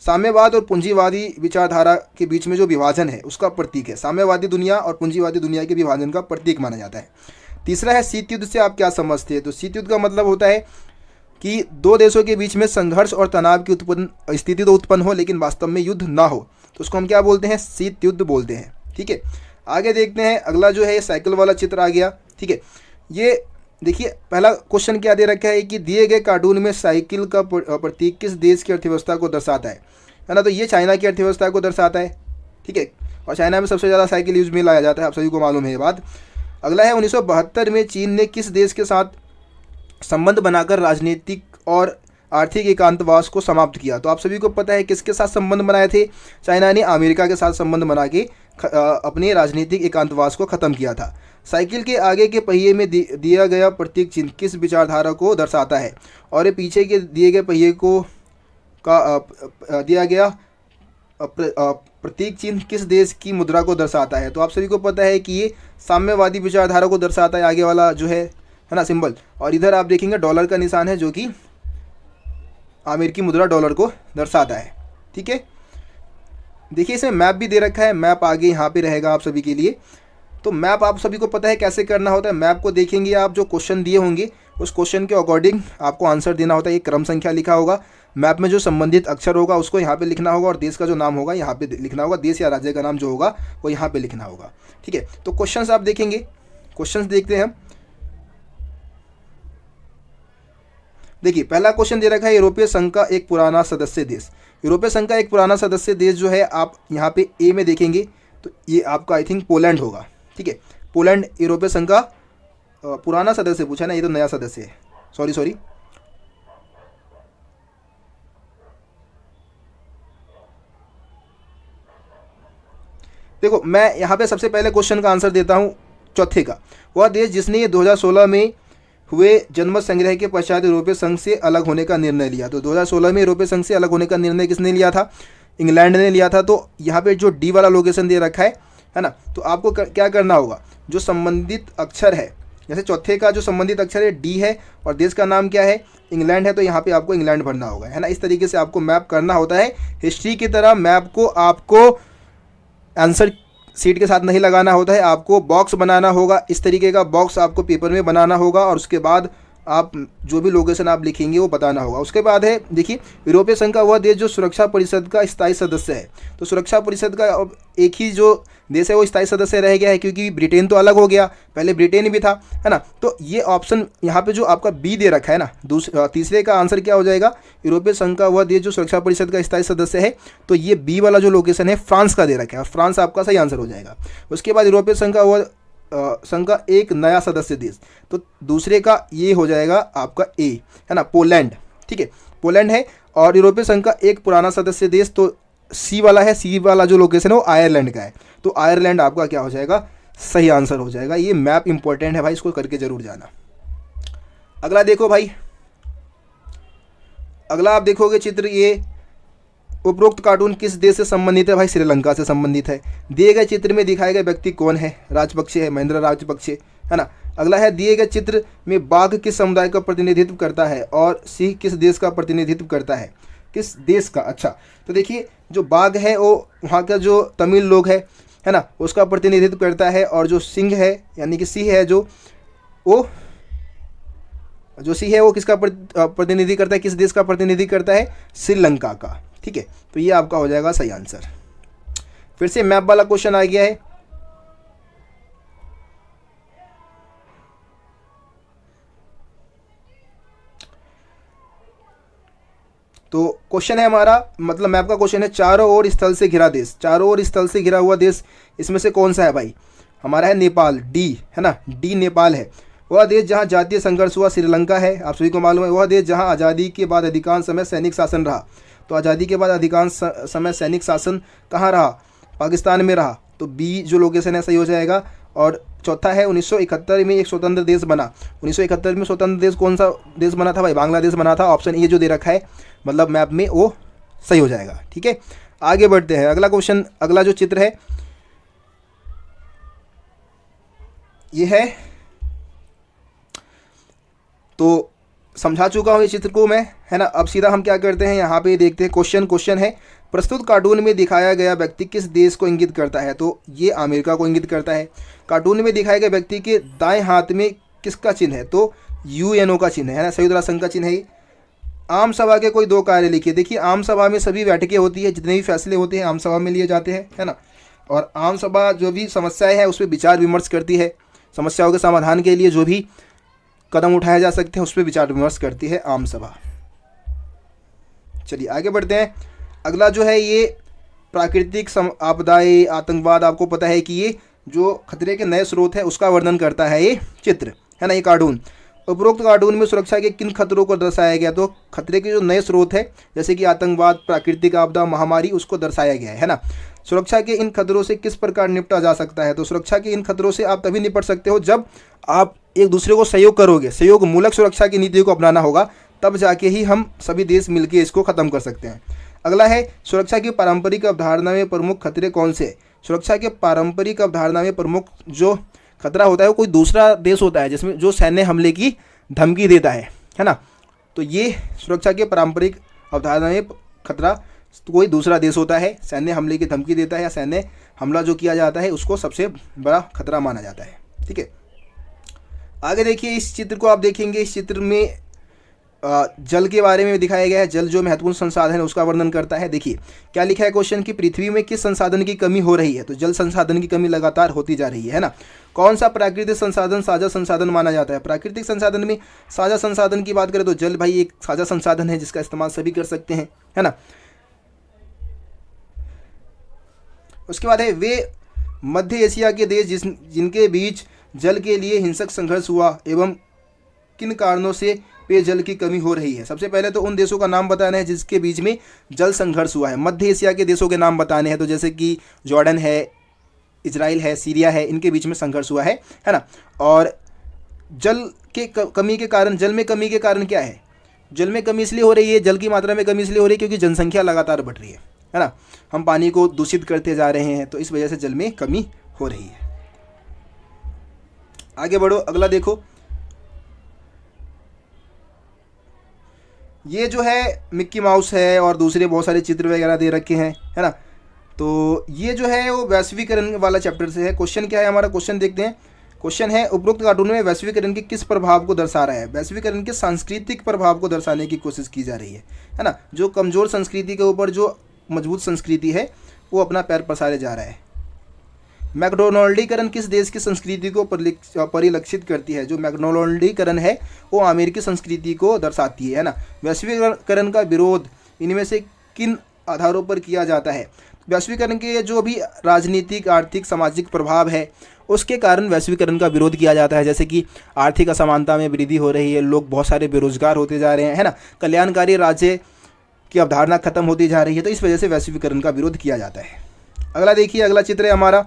साम्यवाद और पूंजीवादी विचारधारा के बीच में जो विभाजन है उसका प्रतीक है। साम्यवादी दुनिया और पूंजीवादी दुनिया के विभाजन का प्रतीक माना जाता है। तीसरा है, शीत युद्ध से आप क्या समझते हैं? तो शीत युद्ध का मतलब होता है कि दो देशों के बीच में संघर्ष और तनाव की उत्पन्न स्थिति तो उत्पन्न हो लेकिन वास्तव में युद्ध ना हो, तो उसको हम क्या बोलते हैं? शीत युद्ध बोलते हैं। ठीक है, आगे देखते हैं। अगला जो है साइकिल वाला चित्र आ गया। ठीक है, ये देखिए पहला क्वेश्चन क्या दे रखा है कि दिए गए कार्टून में साइकिल का प्रतीक किस देश की अर्थव्यवस्था को दर्शाता है ना। तो ये चाइना की अर्थव्यवस्था को दर्शाता है। ठीक है, और चाइना में सबसे ज़्यादा साइकिल यूज में लाया जाता है, आप सभी को मालूम है ये बात। अगला है, 1972 में चीन ने किस देश के साथ संबंध बनाकर राजनीतिक और आर्थिक एकांतवास को समाप्त किया? तो आप सभी को पता है किसके साथ संबंध बनाए थे? चाइना ने अमेरिका के साथ संबंध बना के अपने राजनीतिक एकांतवास को ख़त्म किया था। साइकिल के आगे के पहिए में दिया गया प्रतीक चिन्ह किस विचारधारा को दर्शाता है? और ये पीछे के दिए गए पहिए को दिया गया प्रतीक चिन्ह किस देश की मुद्रा को दर्शाता है? तो आप सभी को पता है कि ये साम्यवादी विचारधारा को दर्शाता है, आगे वाला जो है ना सिंबल। और इधर आप देखेंगे डॉलर का निशान है जो कि अमेरिकी मुद्रा डॉलर को दर्शाता है। ठीक है, देखिए इसमें मैप भी दे रखा है, मैप आगे यहाँ पे रहेगा आप सभी के लिए। तो मैप आप सभी को पता है कैसे करना होता है। मैप को देखेंगे आप, जो क्वेश्चन दिए होंगे उस क्वेश्चन के अकॉर्डिंग आपको आंसर देना होता है। एक क्रम संख्या लिखा होगा, मैप में जो संबंधित अक्षर होगा उसको यहाँ पे लिखना होगा और देश का जो नाम होगा यहाँ पे लिखना होगा, देश या राज्य का नाम जो होगा वो यहाँ पे लिखना होगा। ठीक है, तो क्वेश्चंस आप देखेंगे, क्वेश्चंस देखते हैं हम। देखिए पहला क्वेश्चन दे रखा है, यूरोपीय संघ का एक पुराना सदस्य देश। यूरोपीय संघ का एक पुराना सदस्य देश जो है आप यहाँ पे ए में देखेंगे तो ये आपका आई थिंक पोलैंड होगा। ठीक है, पोलैंड यूरोपीय संघ का पुराना सदस्य पूछा ना, ये तो नया सदस्य है, सॉरी। देखो मैं यहाँ पे सबसे पहले क्वेश्चन का आंसर देता हूँ चौथे का। वह देश जिसने ये 2016 में हुए जनमत संग्रह के पश्चात यूरोपीय संघ से अलग होने का निर्णय लिया। तो 2016 में यूरोपीय संघ से अलग होने का निर्णय किसने लिया था? इंग्लैंड ने लिया था। तो यहाँ पे जो डी वाला लोकेशन दे रखा है ना, तो आपको क्या करना होगा, जो संबंधित अक्षर है, जैसे चौथे का जो संबंधित अक्षर है डी है और देश का नाम क्या है? इंग्लैंड है, तो यहाँ पे आपको इंग्लैंड भरना होगा, है ना। इस तरीके से आपको मैप करना होता है। हिस्ट्री की तरह मैप को आपको आंसर सीट के साथ नहीं लगाना होता है, आपको बॉक्स बनाना होगा। इस तरीके का बॉक्स आपको पेपर में बनाना होगा और उसके बाद आप जो भी लोकेशन आप लिखेंगे वो बताना होगा। उसके बाद है देखिए, यूरोपीय संघ का वह देश जो सुरक्षा परिषद का स्थायी सदस्य है। तो सुरक्षा परिषद का अब एक ही जो देश है वो स्थायी सदस्य रह गया है, क्योंकि ब्रिटेन तो अलग हो गया, पहले ब्रिटेन भी था, है ना। तो ये ऑप्शन यहाँ पे जो आपका बी दे रखा है ना, तीसरे का आंसर क्या हो जाएगा? यूरोपीय संघ का वह देश जो सुरक्षा परिषद का स्थायी सदस्य है। तो ये बी वाला जो लोकेशन है फ्रांस का दे रखा है, फ्रांस आपका सही आंसर हो जाएगा। उसके बाद यूरोपीय संघ का वह संघ का एक नया सदस्य देश, तो दूसरे का ये हो जाएगा आपका ए, है ना, पोलैंड। ठीक है, पोलैंड है। और यूरोपीय संघ का एक पुराना सदस्य देश, तो सी वाला है, सी वाला जो लोकेशन है वो आयरलैंड का है। तो आयरलैंड आपका क्या हो जाएगा? सही आंसर हो जाएगा। ये मैप इंपॉर्टेंट है भाई, इसको करके जरूर जाना। अगला देखो भाई, अगला आप देखोगे चित्र, ये उपरोक्त कार्टून किस देश से संबंधित है? भाई श्रीलंका से संबंधित है। दिए गए चित्र में दिखाए गए व्यक्ति कौन है? राजपक्षे है, महेंद्र राजपक्षे, है ना। अगला है, दिए गए चित्र में बाघ किस समुदाय का प्रतिनिधित्व करता है और सिंह किस देश का प्रतिनिधित्व करता है? किस देश का? अच्छा, तो देखिए जो बाघ है वो वहाँ का जो तमिल लोग है ना, उसका प्रतिनिधित्व करता है। और जो सिंह है यानी कि सिंह है जो सिंह है वो किसका प्रतिनिधि करता है? किस देश का प्रतिनिधि करता है? श्रीलंका का। ठीक है, तो ये आपका हो जाएगा सही आंसर। फिर से मैप वाला क्वेश्चन आ गया है। तो क्वेश्चन है हमारा, मतलब मैप का क्वेश्चन है, चारों ओर स्थल से घिरा देश, चारों ओर स्थल से घिरा हुआ देश इसमें से कौन सा है भाई? हमारा है नेपाल, डी है ना, डी नेपाल है। वह देश जहां जातीय संघर्ष हुआ श्रीलंका है, आप सभी को मालूम है। वह देश जहां आज़ादी के बाद अधिकांश समय सैनिक शासन रहा, तो आज़ादी के बाद अधिकांश समय सैनिक शासन कहाँ रहा? पाकिस्तान में रहा, तो बी जो लोकेशन है सही हो जाएगा। और चौथा है 1971 में एक स्वतंत्र देश बना। 1971 में स्वतंत्र देश कौन सा देश बना था भाई? बांग्लादेश बना था। ऑप्शन ए जो दे रखा है मतलब मैप में वो सही हो जाएगा। ठीक है, आगे बढ़ते हैं। अगला क्वेश्चन, अगला जो चित्र है ये तो समझा चुका हूँ ये चित्र को मैं, है ना। अब सीधा हम क्या करते हैं, यहाँ पे देखते हैं क्वेश्चन है, प्रस्तुत कार्टून में दिखाया गया व्यक्ति किस देश को इंगित करता है? तो ये अमेरिका को इंगित करता है। कार्टून में दिखाए गए व्यक्ति के दाएं हाथ में किसका चिन्ह है? तो यूएनओ का चिन्ह है ना, संयुक्त राष्ट्र संघ का चिन्ह है। आम सभा के कोई 2 कार्य लिखिए। देखिए आम सभा में सभी बैठकें होती है, जितने भी फैसले होते हैं आम सभा में लिए जाते हैं, है ना। और आम सभा जो भी समस्याएं हैं उस पर विचार विमर्श करती है, समस्याओं के समाधान के लिए जो भी कदम उठाए जा सकते हैं उस पर विचार विमर्श करती है आम सभा। चलिए आगे बढ़ते हैं। अगला जो है ये प्राकृतिक आपदाएं, आतंकवाद, आपको पता है कि ये जो खतरे के नए स्रोत है उसका वर्णन करता है ये चित्र, है ना, ये कार्टून। उपरोक्त कार्टून में सुरक्षा के किन खतरों को दर्शाया गया? तो खतरे के जो नए स्रोत है जैसे कि आतंकवाद, प्राकृतिक आपदा, महामारी, उसको दर्शाया गया है ना। सुरक्षा के इन खतरों से किस प्रकार निपटा जा सकता है? तो सुरक्षा के इन खतरों से आप तभी निपट सकते हो जब आप एक दूसरे को सहयोग करोगे, सहयोग मूलक सुरक्षा की नीतियों को अपनाना होगा, तब जाके ही हम सभी देश मिलकर इसको ख़त्म कर सकते हैं। अगला है सुरक्षा की पारंपरिक अवधारणा में प्रमुख खतरे कौन से? सुरक्षा के पारंपरिक अवधारणा में प्रमुख जो खतरा होता है वो कोई दूसरा देश होता है जिसमें जो सैन्य हमले की धमकी देता है ना। तो ये सुरक्षा के पारंपरिक अवधारणा में खतरा तो कोई दूसरा देश होता है, सैन्य हमले की धमकी देता है या सैन्य हमला जो किया जाता है उसको सबसे बड़ा खतरा माना जाता है। ठीक है, आगे देखिए इस चित्र को आप देखेंगे। इस चित्र में जल के बारे में दिखाया गया है। जल जो महत्वपूर्ण संसाधन है उसका वर्णन करता है। देखिए क्या लिखा है क्वेश्चन की, पृथ्वी में किस संसाधन की कमी हो रही है? तो जल संसाधन की कमी लगातार होती जा रही है ना। कौन सा प्राकृतिक संसाधन साझा संसाधन माना जाता है? प्राकृतिक संसाधन में साझा संसाधन की बात करें तो जल भाई एक साझा संसाधन है जिसका इस्तेमाल सभी कर सकते हैं, है ना। उसके बाद है वे मध्य एशिया के देश जिनके बीच जल के लिए हिंसक संघर्ष हुआ एवं किन कारणों से पेयजल की कमी हो रही है? सबसे पहले तो उन देशों का नाम बताना है जिसके बीच में जल संघर्ष हुआ है। मध्य एशिया के देशों के नाम बताने हैं, तो जैसे कि जॉर्डन है, इजराइल है, सीरिया है, इनके बीच में संघर्ष हुआ है ना। और जल के कमी के कारण, जल में कमी के कारण क्या है? जल में कमी इसलिए हो रही है, जल की मात्रा में कमी इसलिए हो रही है क्योंकि जनसंख्या लगातार बढ़ रही है ना। हम पानी को दूषित करते जा रहे हैं तो इस वजह से जल में कमी हो रही है। आगे बढ़ो, अगला देखो। ये जो है मिक्की माउस है और दूसरे बहुत सारे चित्र वगैरह दे रखे हैं, है ना। तो ये जो है वो वैश्वीकरण वाला चैप्टर से है। क्वेश्चन क्या है हमारा, क्वेश्चन देखते हैं। क्वेश्चन है उपरोक्त कार्टून में वैश्वीकरण के किस प्रभाव को दर्शा रहा है? वैश्वीकरण के सांस्कृतिक प्रभाव को दर्शाने की कोशिश की जा रही है ना। जो कमजोर संस्कृति के ऊपर जो मजबूत संस्कृति है वो अपना पैर पसारे जा रहा है। मैकडोनाल्डीकरण किस देश की संस्कृति को परिलक्षित करती है? जो मैकडोनाल्डीकरण है वो अमेरिकी संस्कृति को दर्शाती है ना। वैश्वीकरण का विरोध इनमें से किन आधारों पर किया जाता है? वैश्वीकरण के जो भी राजनीतिक, आर्थिक, सामाजिक प्रभाव है उसके कारण वैश्वीकरण का विरोध किया जाता है। जैसे कि आर्थिक असमानता में वृद्धि हो रही है, लोग बहुत सारे बेरोजगार होते जा रहे हैं, है ना। कल्याणकारी राज्य की अवधारणा खत्म होती जा रही है, तो इस वजह से वैश्वीकरण का विरोध किया जाता है। अगला देखिए, अगला चित्र है हमारा।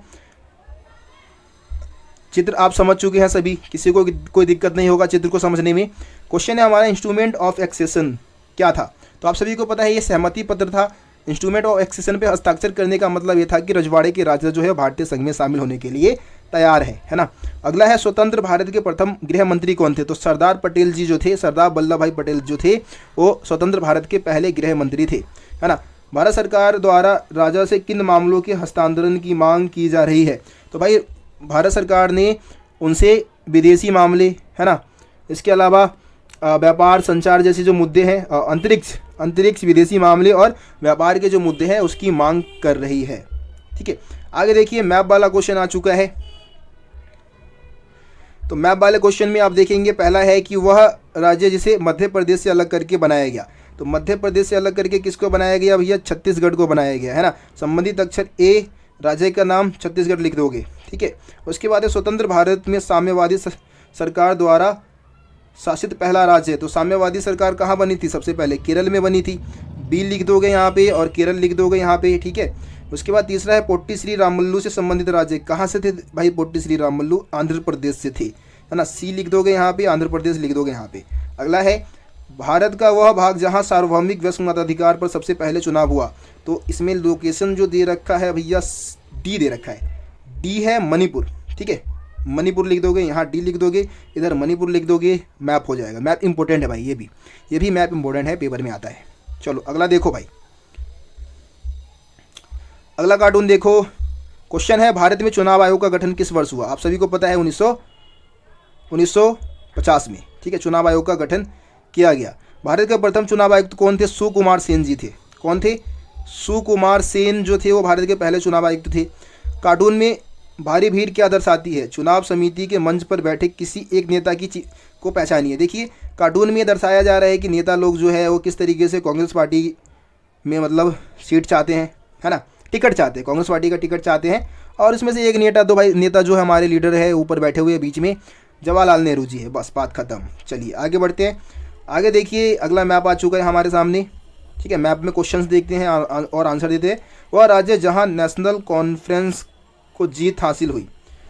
चित्र आप समझ चुके हैं सभी, किसी को कोई दिक्कत नहीं होगा चित्र को समझने में। क्वेश्चन है हमारा इंस्ट्रूमेंट ऑफ एक्सेशन क्या था? तो आप सभी को पता है ये सहमति पत्र था। इंस्ट्रूमेंट ऑफ एक्सेशन पे हस्ताक्षर करने का मतलब ये था कि रजवाड़े के राजा जो है भारतीय संघ में शामिल होने के लिए तैयार है ना। अगला है स्वतंत्र भारत के प्रथम गृह मंत्री कौन थे? तो सरदार पटेल जी जो थे, सरदार वल्लभ भाई पटेल जो थे वो स्वतंत्र भारत के पहले गृह मंत्री थे, है ना। भारत सरकार द्वारा राजा से किन मामलों के हस्तांतरण की मांग की जा रही है? तो भाई भारत सरकार ने उनसे विदेशी मामले, है ना, इसके अलावा व्यापार, संचार जैसे जो मुद्दे हैं, अंतरिक्ष, विदेशी मामले और व्यापार के जो मुद्दे हैं उसकी मांग कर रही है। ठीक है, आगे देखिए मैप वाला क्वेश्चन आ चुका है। तो मैप वाले क्वेश्चन में आप देखेंगे पहला है कि वह राज्य जिसे मध्य प्रदेश से अलग करके बनाया गया। तो मध्य प्रदेश से अलग करके किसको बनाया गया भैया, छत्तीसगढ़ को बनाया गया, है ना। संबंधित अक्षर ए, राज्य का नाम छत्तीसगढ़ लिख दोगे, ठीक है। उसके बाद है स्वतंत्र भारत में साम्यवादी सरकार द्वारा शासित पहला राज्य है। तो साम्यवादी सरकार कहाँ बनी थी, सबसे पहले केरल में बनी थी। बी लिख दोगे यहाँ पे और केरल लिख दोगे यहाँ पे, ठीक है। उसके बाद तीसरा है पोट्टी श्री रामुलु से संबंधित राज्य, कहाँ से थे भाई पोट्टी श्री रामुलु, आंध्र प्रदेश से थे, है ना। सी लिख दोगे यहाँ पे, आंध्र प्रदेश लिख दोगे यहाँ पे। अगला है भारत का वह भाग जहाँ सार्वभौमिक व्यस्क मताधिकार पर सबसे पहले चुनाव हुआ। तो इसमें लोकेशन जो दे रखा है भैया, डी दे रखा है, डी है मणिपुर, ठीक है। मणिपुर लिख दोगे, यहाँ डी लिख दोगे, इधर मणिपुर लिख दोगे, मैप हो जाएगा। मैप इंपॉर्टेंट है भाई, ये भी मैप इंपॉर्टेंट है, पेपर में आता है। चलो अगला देखो भाई, अगला कार्टून देखो। क्वेश्चन है भारत में चुनाव आयोग का गठन किस वर्ष हुआ। आप सभी को पता है 1950 में, ठीक है, चुनाव आयोग का गठन किया गया। भारत के प्रथम चुनाव आयुक्त कौन थे, सुकुमार सेन जी थे। कौन थे, सुकुमार सेन जो थे वो भारत के पहले चुनाव आयुक्त थे। कार्टून में भारी भीड़ क्या दर्शाती है, चुनाव समिति के मंच पर बैठे किसी एक नेता की को पहचानिए। देखिए कार्टून में दर्शाया जा रहा है कि नेता लोग जो है वो किस तरीके से कांग्रेस पार्टी में मतलब सीट चाहते हैं, है ना, टिकट चाहते हैं, कांग्रेस पार्टी का टिकट चाहते हैं। और इसमें से एक नेता, तो भाई नेता जो है हमारे लीडर है ऊपर बैठे हुए बीच में, जवाहरलाल नेहरू जी है। बस बात खत्म। चलिए आगे बढ़ते हैं। आगे देखिए अगला मैप आ चुका है हमारे सामने, ठीक है। मैप में क्वेश्चंस देखते हैं और आंसर देते हैं। वह राज्य जहां नेशनल कॉन्फ्रेंस को जीत हासिल हुई।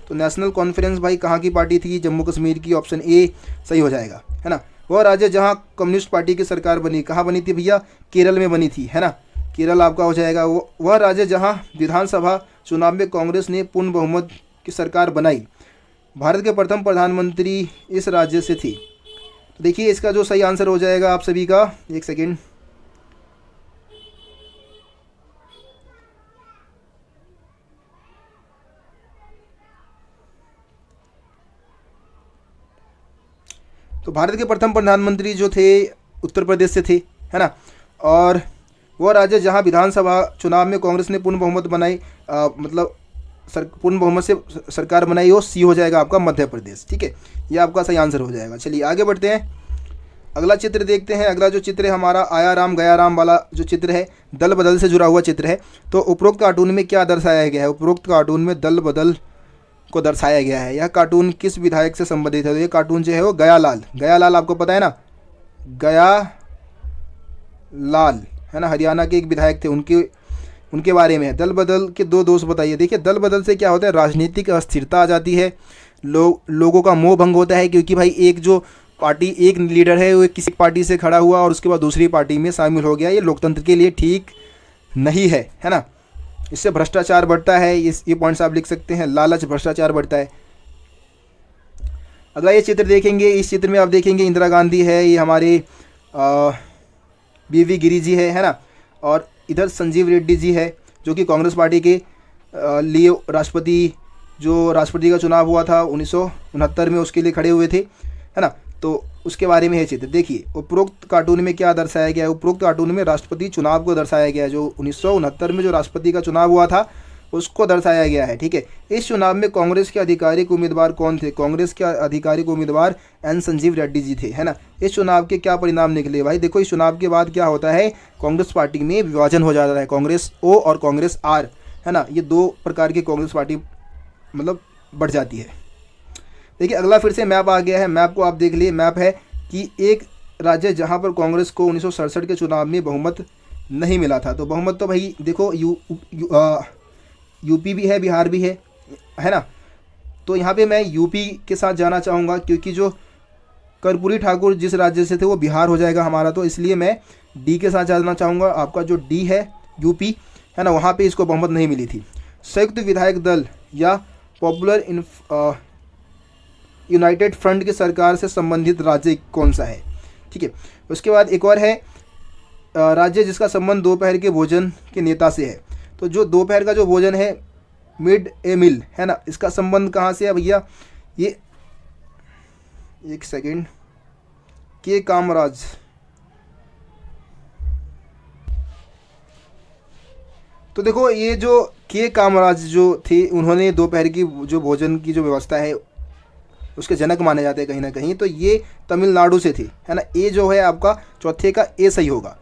तो नेशनल कॉन्फ्रेंस भाई कहाँ की पार्टी थी, जम्मू कश्मीर की, ऑप्शन ए सही हो जाएगा, है ना। वह राज्य जहां कम्युनिस्ट पार्टी की सरकार बनी, कहाँ बनी थी भैया, केरल में बनी थी, है ना, केरल आपका हो जाएगा। वह राज्य जहां विधानसभा चुनाव में कांग्रेस ने पूर्ण बहुमत की सरकार बनाई। भारत के प्रथम प्रधानमंत्री इस राज्य से थी। तो देखिए इसका जो सही आंसर हो जाएगा आप सभी का, एक सेकेंड, तो भारत के प्रथम प्रधानमंत्री जो थे उत्तर प्रदेश से थे, है ना। और वह राज्य जहां विधानसभा चुनाव में कांग्रेस ने पूर्ण बहुमत बनाई, मतलब पूर्ण बहुमत से सरकार बनाई, वो सी हो जाएगा आपका मध्य प्रदेश, ठीक है। ये आपका सही आंसर हो जाएगा। चलिए आगे बढ़ते हैं, अगला चित्र देखते हैं। अगला जो चित्र है हमारा आया राम गया राम वाला जो चित्र है, दल बदल से जुड़ा हुआ चित्र है। तो उपरोक्त कार्टून में क्या दर्शाया गया है, उपरोक्त कार्टून में दल बदल को दर्शाया गया है। यह कार्टून किस विधायक से संबंधित है। तो ये कार्टून जो है वो गयालाल आपको पता है ना, गयालाल, है ना, हरियाणा के एक विधायक थे, उनके बारे में है। दल बदल के दो दोष बताइए। देखिए दल बदल से क्या होता है, राजनीतिक अस्थिरता आ जाती है, लोगों का मोह भंग होता है, क्योंकि भाई एक जो पार्टी, एक लीडर है वो किसी पार्टी से खड़ा हुआ और उसके बाद दूसरी पार्टी में शामिल हो गया, ये लोकतंत्र के लिए ठीक नहीं है, है ना। इससे भ्रष्टाचार बढ़ता है, ये पॉइंट्स आप लिख सकते हैं, लालच भ्रष्टाचार बढ़ता है। अगला ये चित्र देखेंगे, इस चित्र में आप देखेंगे इंदिरा गांधी है, ये हमारे बीवी गिरी जी है ना, और इधर संजीव रेड्डी जी है जो कि कांग्रेस पार्टी के लिए राष्ट्रपति का चुनाव हुआ था 1969 में, उसके लिए खड़े हुए थे, है ना। तो उसके बारे में है चित्र। देखिए उपरोक्त कार्टून में क्या दर्शाया गया है, उपरोक्त कार्टून में राष्ट्रपति चुनाव को दर्शाया गया है, जो 1969 में जो राष्ट्रपति का चुनाव हुआ था उसको दर्शाया गया है, ठीक है। इस चुनाव में कांग्रेस के आधिकारिक उम्मीदवार कौन थे, कांग्रेस के आधिकारिक उम्मीदवार एन संजीव रेड्डी जी थे, है ना। इस चुनाव के क्या परिणाम निकले भाई, देखो इस चुनाव के बाद क्या होता है, कांग्रेस पार्टी में विभाजन हो जाता है, कांग्रेस ओ और कांग्रेस आर, है ना, ये दो प्रकार की कांग्रेस पार्टी मतलब बढ़ जाती है। देखिए अगला फिर से मैप आ गया है, मैप को आप देख लिए। मैप है कि एक राज्य जहां पर कांग्रेस को 1967 के चुनाव में बहुमत नहीं मिला था। तो बहुमत तो भाई देखो यूपी भी है, बिहार भी है ना। तो यहाँ पे मैं यूपी के साथ जाना चाहूँगा, क्योंकि जो कर्पूरी ठाकुर जिस राज्य से थे वो बिहार हो जाएगा हमारा, तो इसलिए मैं डी के साथ जाना चाहूँगा। आपका जो डी है यूपी, है ना, वहाँ पे इसको बहुमत नहीं मिली थी। संयुक्त विधायक दल या पॉपुलर यूनाइटेड फ्रंट की सरकार से संबंधित राज्य कौन सा है, ठीक है। उसके बाद एक और है राज्य जिसका संबंध दोपहर के भोजन के नेता से है। तो जो दोपहर का जो भोजन है मिड ए मील, है ना, इसका संबंध कहाँ से है भैया, ये एक सेकेंड, के कामराज, तो देखो ये जो के कामराज जो थे, उन्होंने दोपहर की जो भोजन की जो व्यवस्था है उसके जनक माने जाते हैं कहीं ना कहीं, तो ये तमिलनाडु से थे, है ना। ए जो है आपका चौथे का ए सही होगा।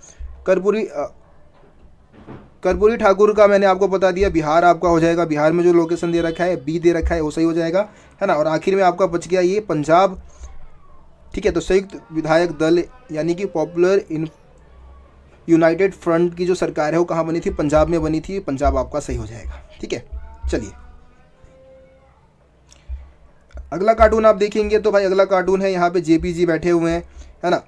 कर्पूरी ठाकुर का मैंने आपको बता दिया, बिहार आपका हो जाएगा। बिहार में जो लोकेशन दे रखा है बी दे रखा है वो सही हो जाएगा, है ना। और आखिर में आपका बच गया ये पंजाब, ठीक है। तो संयुक्त विधायक दल यानी कि पॉपुलर यूनाइटेड फ्रंट की जो सरकार है वो कहाँ बनी थी? पंजाब में बनी थी। पंजाब आपका सही हो जाएगा, ठीक है। चलिए अगला कार्टून आप देखेंगे तो भाई अगला कार्टून है, यहाँ पे जेपी जी बैठे हुए हैं, है ना।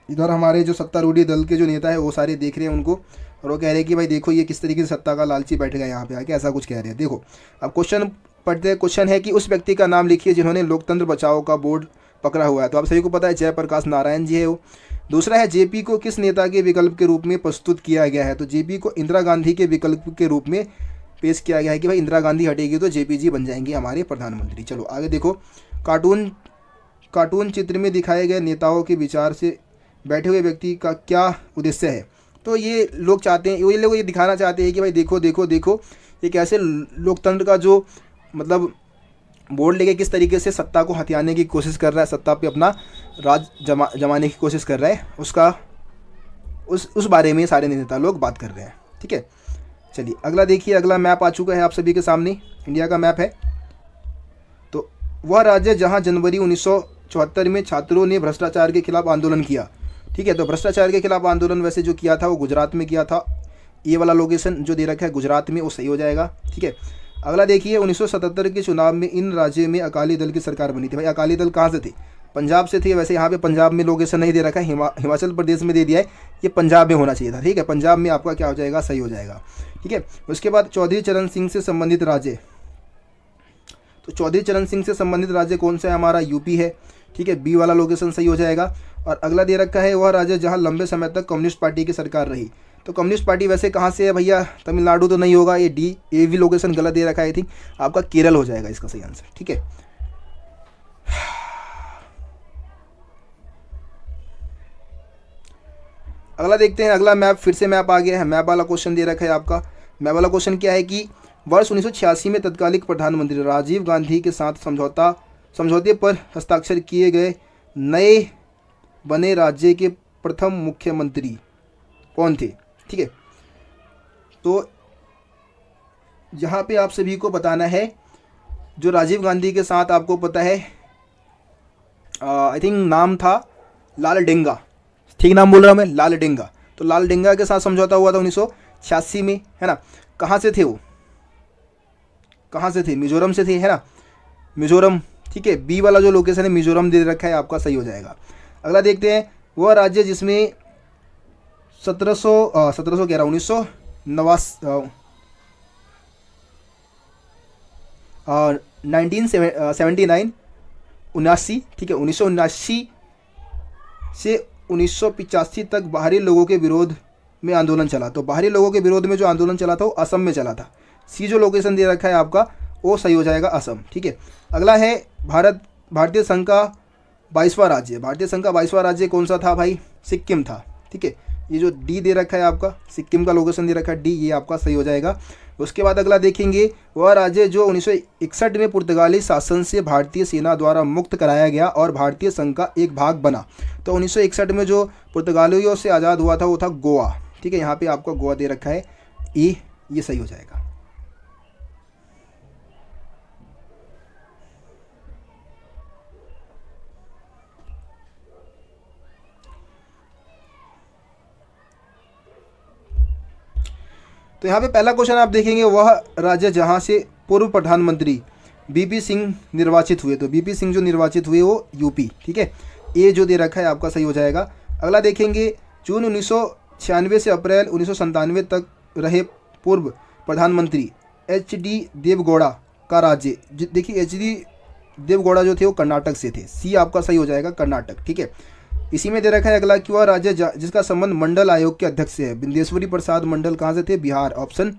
इधर हमारे जो सत्तारूढ़ी दल के जो नेता है वो सारे देख रहे हैं उनको, और वो कह रहे हैं कि भाई देखो ये किस तरीके से सत्ता का लालची बैठ गया यहाँ पे आके, ऐसा कुछ कह रहे हैं। देखो अब क्वेश्चन पढ़ते हैं। क्वेश्चन है कि उस व्यक्ति का नाम लिखिए जिन्होंने लोकतंत्र बचाओ का बोर्ड पकड़ा हुआ है। तो आप सभी को पता है जयप्रकाश नारायण जी है वो। दूसरा है जेपी को किस नेता के विकल्प के रूप में प्रस्तुत किया गया है? तो जेपी को इंदिरा गांधी के विकल्प के रूप में पेश किया गया है कि भाई इंदिरा गांधी हटेगी तो जेपी जी बन जाएंगे हमारे प्रधानमंत्री। चलो आगे देखो, कार्टून चित्र में दिखाए गए नेताओं के विचार से बैठे हुए व्यक्ति का क्या उद्देश्य है? तो ये लोग चाहते हैं, ये लोग ये दिखाना चाहते हैं कि भाई देखो देखो देखो ये कैसे लोकतंत्र का जो मतलब बोर्ड लेके किस तरीके से सत्ता को हथियाने की कोशिश कर रहा है, सत्ता पे अपना राज जमाने की कोशिश कर रहा है, उसका उस बारे में सारे नेता लोग बात कर रहे हैं, ठीक है। चलिए अगला देखिए, अगला मैप आ चुका है आप सभी के सामने, इंडिया का मैप है। तो वह राज्य जहां जनवरी 1974 में छात्रों ने भ्रष्टाचार के खिलाफ आंदोलन किया, ठीक है। तो भ्रष्टाचार के खिलाफ आंदोलन वैसे जो किया था वो गुजरात में किया था। ये वाला लोकेशन जो दे रखा है गुजरात में, वो सही हो जाएगा, ठीक है। अगला देखिए 1977 के चुनाव में इन राज्यों में अकाली दल की सरकार बनी थी। भाई अकाली दल कहाँ से थे? पंजाब से थे। वैसे यहाँ पे पंजाब में लोकेशन नहीं दे रखा है, हिमाचल प्रदेश में दे दिया है, ये पंजाब में होना चाहिए था, ठीक है। पंजाब में आपका क्या हो जाएगा? सही हो जाएगा, ठीक है। उसके बाद चौधरी चरण सिंह से संबंधित राज्य, तो चौधरी चरण सिंह से संबंधित राज्य कौन सा है? हमारा यूपी है, ठीक है। बी वाला लोकेशन सही हो जाएगा। और अगला दे रखा है वह राज्य जहाँ लंबे समय तक कम्युनिस्ट पार्टी की सरकार रही। तो कम्युनिस्ट पार्टी वैसे कहाँ से है भैया? तमिलनाडु तो नहीं होगा, ये डी ए भी लोकेशन गलत दे रखा है, आई थिंक आपका केरल हो जाएगा इसका सही आंसर, ठीक है। अगला देखते हैं, अगला मैप, फिर से मैप आ गया है। मैप वाला क्वेश्चन दे रखा है आपका। मैप वाला क्वेश्चन क्या है कि वर्ष 1986 में तत्कालीन प्रधानमंत्री राजीव गांधी के साथ समझौते पर हस्ताक्षर किए गए नए बने राज्य के प्रथम मुख्यमंत्री कौन थे? ठीक है। तो यहाँ पे आप सभी को बताना है, जो राजीव गांधी के साथ आपको पता है आई थिंक नाम था लाल डेंगा, ठीक नाम बोल रहा हूँ मैं, लाल डेंगा। तो लाल डेंगा के साथ समझौता हुआ था 1986 में, है ना। कहाँ से थे वो? कहाँ से थे? मिजोरम से थे, है ना, मिजोरम, ठीक है। बी वाला जो लोकेशन है मिजोरम दे रखा है आपका, सही हो जाएगा। अगला देखते हैं, वह राज्य जिसमें 1979 ठीक है, 1979 से 1985 तक बाहरी लोगों के विरोध में आंदोलन चला। तो बाहरी लोगों के विरोध में जो आंदोलन चला था वो असम में चला था। सी जो लोकेशन दे रखा है आपका वो सही हो जाएगा, असम, ठीक है। अगला है भारतीय संघ का 22वां राज्य। भारतीय संघ का 22वां राज्य कौन सा था भाई? सिक्किम था, ठीक है। ये जो डी दे रखा है आपका, सिक्किम का लोकेशन दे रखा है डी, ये आपका सही हो जाएगा। उसके बाद अगला देखेंगे, वह राज्य जो 1961 में पुर्तगाली शासन से भारतीय सेना द्वारा मुक्त कराया गया और भारतीय संघ का एक भाग बना। तो 1961 में जो पुर्तगालियों से आज़ाद हुआ था वो था गोवा, ठीक है। यहाँ पे आपका गोवा दे रखा है ई, ये सही हो जाएगा। तो यहाँ पे पहला क्वेश्चन आप देखेंगे, वह राज्य जहाँ से पूर्व प्रधानमंत्री बीपी सिंह निर्वाचित हुए। तो बीपी सिंह जो निर्वाचित हुए वो यूपी, ठीक है। ये जो दे रखा है आपका सही हो जाएगा। अगला देखेंगे, जून 1996 से अप्रैल 1997 तक रहे पूर्व प्रधानमंत्री HD देवगौड़ा का राज्य। देखिए HD देवगौड़ा जो थे वो कर्नाटक से थे, सी आपका सही हो जाएगा, कर्नाटक, ठीक है। इसी में दे रखा है अगला कि वह राज्य जिसका संबंध मंडल आयोग के अध्यक्ष से है। बिंदेश्वरी प्रसाद मंडल कहाँ से थे? बिहार, ऑप्शन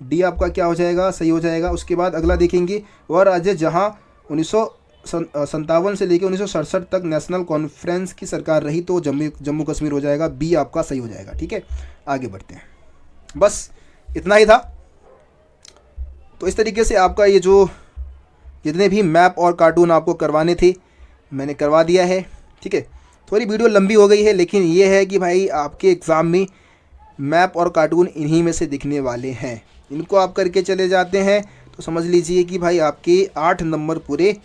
डी आपका क्या हो जाएगा? सही हो जाएगा। उसके बाद अगला देखेंगे, वह राज्य जहां 1957 से लेकर 1967 तक नेशनल कॉन्फ्रेंस की सरकार रही, तो जम्मू कश्मीर हो जाएगा, बी आपका सही हो जाएगा, ठीक है। आगे बढ़ते हैं, बस इतना ही था। तो इस तरीके से आपका ये जो जितने भी मैप और कार्टून आपको करवाने थे मैंने करवा दिया है। ठीक है, थोड़ी वीडियो लंबी हो गई है, लेकिन ये है कि भाई आपके एग्ज़ाम में मैप और कार्टून इन्हीं में से दिखने वाले हैं। इनको आप करके चले जाते हैं तो समझ लीजिए कि भाई आपके 8 नंबर पूरे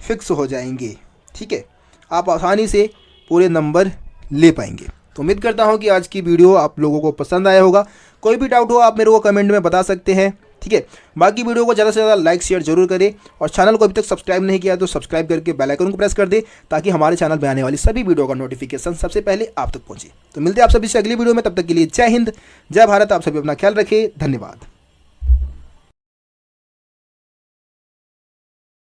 फिक्स हो जाएंगे। ठीक है, आप आसानी से पूरे नंबर ले पाएंगे। तो उम्मीद करता हूँ कि आज की वीडियो आप लोगों को पसंद आया होगा। कोई भी डाउट हो आप मेरे को कमेंट में बता सकते हैं। ठीक है, बाकी वीडियो को ज़्यादा से ज़्यादा लाइक शेयर जरूर करें और चैनल को अभी तक सब्सक्राइब नहीं किया तो सब्सक्राइब करके बेल आइकन को प्रेस कर दे, ताकि हमारे चैनल में आने वाली सभी वीडियो का नोटिफिकेशन सबसे पहले आप तक पहुंचे। तो मिलते हैं आप सभी से अगली वीडियो में, तब तक के लिए जय हिंद, जय भारत। आप सभी अपना ख्याल रखें। धन्यवाद।